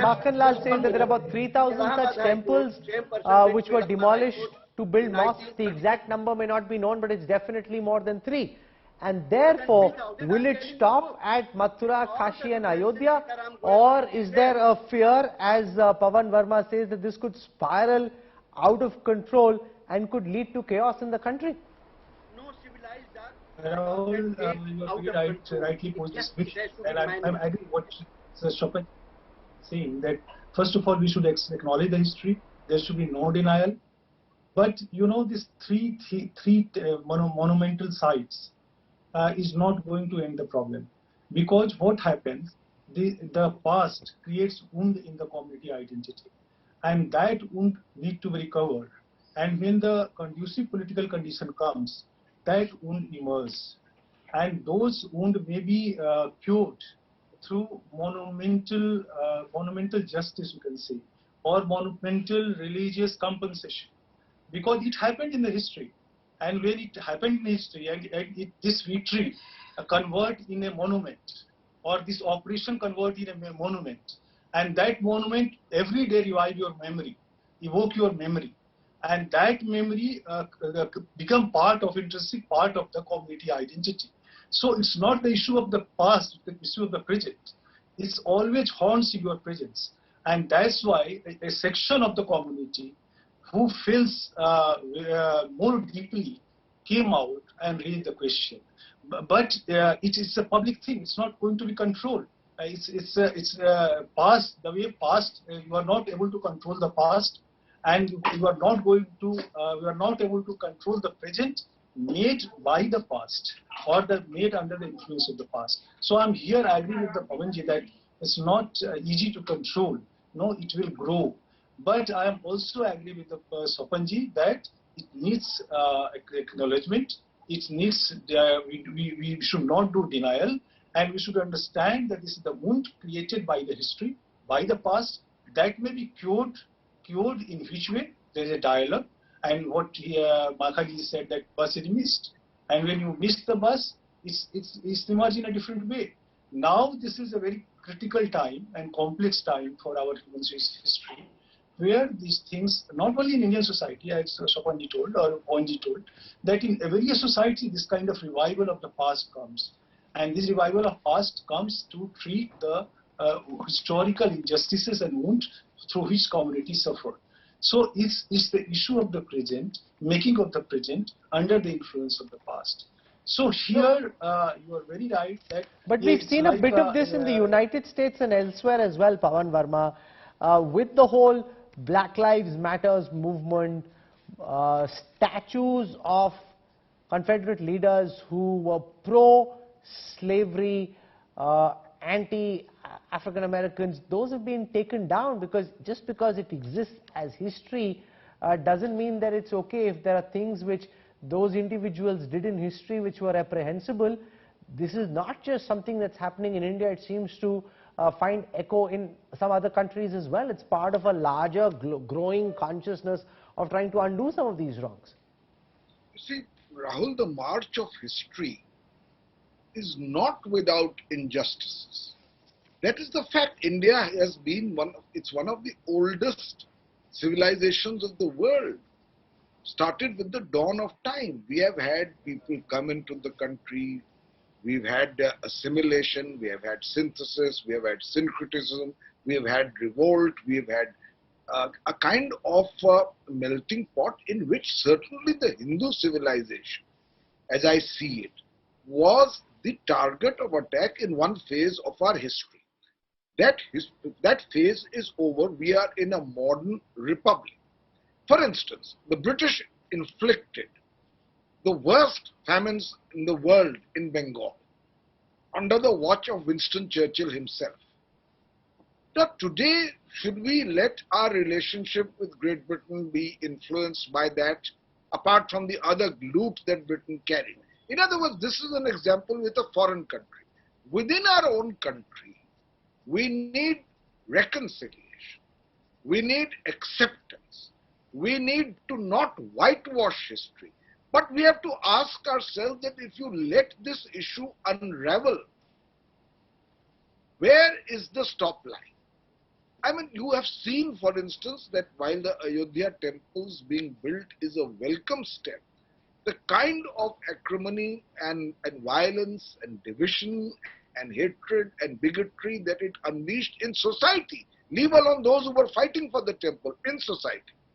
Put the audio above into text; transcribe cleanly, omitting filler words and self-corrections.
Makhanlal says that there are about 3,000 such temples which were demolished to build mosques. The exact number may not be known, but it's definitely more than 3. And therefore, will it stop at Mathura, Kashi and Ayodhya, or is there a fear, as Pawan Verma says, that this could spiral out of control and could lead to chaos in the country? Rahul, you rightly posed this question, and I'm agree what Sir Chopin saying, that first of all we should acknowledge the history. There should be no denial. But you know, these three monumental sites is not going to end the problem, because what happens, the past creates wound in the community identity, and that wound need to be recovered. And when the conducive political condition comes, that wound emerges, and those wounds may be cured through monumental justice, you can say, or monumental religious compensation, because it happened in the history. And when it happened in history, and this victory convert in a monument, or this operation convert in a monument, and that monument every day revive your memory, evoke your memory, and that memory become intrinsic part of the community identity. So it's not the issue of the past, the issue of the present. It's always haunts your presence, and that's why a section of the community who feels more deeply came out and raised the question. But it is a public thing. It's not going to be controlled. It's past. The way past, you are not able to control the past, and you are not going to. You are not able to control the present, made by the past, or made under the influence of the past. So I'm here. I agree with the Pavanji that it's not easy to control. No, it will grow. But I am also agree with the Sopanji that it needs acknowledgement. It needs we should not do denial, and we should understand that this is the wound created by the history, by the past, that may be cured in which way. There is a dialogue, and what Makhaji said, that bus is missed, and when you miss the bus, it's emerged in a different way. Now this is a very critical time and complex time for our human history, where these things, not only in Indian society, as Sopanji told, or Onji told, that in every society this kind of revival of the past comes. And this revival of past comes to treat the historical injustices and wounds through which communities suffer. So it's the issue of the present, making of the present under the influence of the past. So here you are very right that... But we've seen a bit of this in the United States and elsewhere as well, Pawan Verma, with the whole Black Lives Matters movement, statues of Confederate leaders who were pro-slavery, anti-African Americans, those have been taken down, because just because it exists as history doesn't mean that it's okay if there are things which those individuals did in history which were reprehensible. This is not just something that's happening in India. It seems to find echo in some other countries as well. It's part of a larger growing consciousness of trying to undo some of these wrongs. You see, Rahul, the march of history is not without injustices. That is the fact. India has been one of the oldest civilizations of the world. Started with the dawn of time. We have had people come into the country. We've had assimilation, we have had synthesis, we have had syncretism, we have had revolt, we have had a kind of melting pot in which certainly the Hindu civilization, as I see it, was the target of attack in one phase of our history. That phase is over. We are in a modern republic. For instance, the British inflicted the worst famines in the world in Bengal, under the watch of Winston Churchill himself. Now today, should we let our relationship with Great Britain be influenced by that, apart from the other loot that Britain carried? In other words, this is an example with a foreign country. Within our own country, we need reconciliation. We need acceptance. We need to not whitewash history. But we have to ask ourselves that if you let this issue unravel, where is the stop line? I mean, you have seen, for instance, that while the Ayodhya temples being built is a welcome step, the kind of acrimony and violence and division and hatred and bigotry that it unleashed in society, leave alone those who were fighting for the temple, in society.